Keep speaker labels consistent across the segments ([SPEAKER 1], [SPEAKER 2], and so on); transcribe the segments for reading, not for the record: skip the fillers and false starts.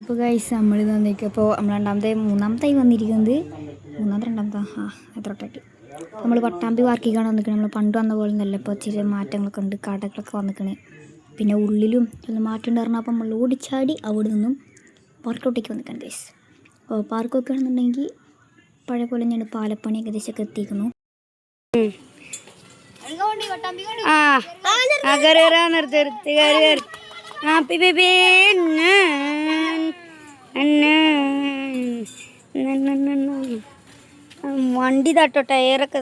[SPEAKER 1] അപ്പോൾ ഗൈസ് നമ്മൾ വന്നിരിക്കുമ്പോൾ നമ്മൾ മൂന്നാമതായി വന്നിരിക്കുന്നത് രണ്ടാമത്തെ എത്രട്ടായിട്ട് നമ്മൾ പട്ടാമ്പി പാർക്കിക്കാണ് വന്നിരിക്കുന്നത്. നമ്മൾ പണ്ട് വന്ന പോലെ നല്ല ഇപ്പോൾ ചെറിയ മാറ്റങ്ങളൊക്കെ ഉണ്ട്, കടകളൊക്കെ വന്നിരിക്കണേ, പിന്നെ ഉള്ളിലും നല്ല മാറ്റം ഉണ്ടായിരുന്നു. അപ്പം നമ്മൾ ഓടിച്ചാടി അവിടെ നിന്നും പാർക്കൗട്ടേക്ക് വന്നിരിക്കണം ഗൈസ്. അപ്പോൾ പാർക്കൊക്കെ ആണെന്നുണ്ടെങ്കിൽ പഴയ പോലെ ഞാൻ പാലപ്പണി ഏകദേശമൊക്കെ എത്തിക്കുന്നു. വണ്ടി തട്ടോ ടയറൊക്കെ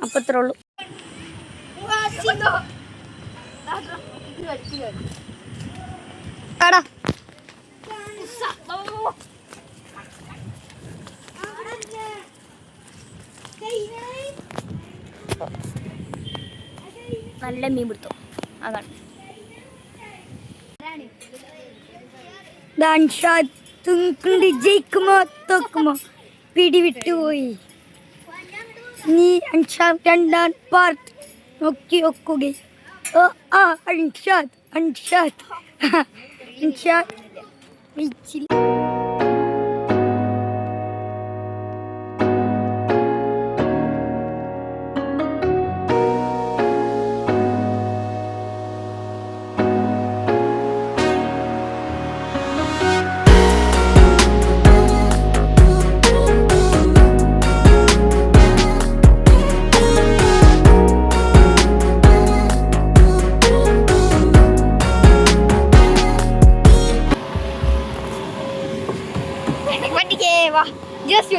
[SPEAKER 1] അപ്പം അത്രേ ഉള്ളൂ. നല്ല മീൻ പിടുത്തം അതാണ്. ജയിക്കുമോ തോക്കുമോ പിടിവിട്ടുപോയി. നീ രണ്ടാം പാർട്ട് നോക്കി നോക്കുകയും വാ ജസ്റ്റ്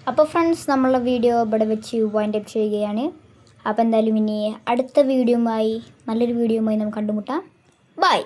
[SPEAKER 1] അപ്പോൾ ഫ്രണ്ട്സ്, നമ്മളെ വീഡിയോ ഇവിടെ വെച്ച് വൈൻഡ് അപ്പ് ചെയ്യുകയാണ്. അപ്പോൾ എന്തായാലും ഇനി അടുത്ത വീഡിയോയുമായി നല്ലൊരു വീഡിയോയുമായി നമുക്ക് കണ്ടുമുട്ടാം. ബൈ.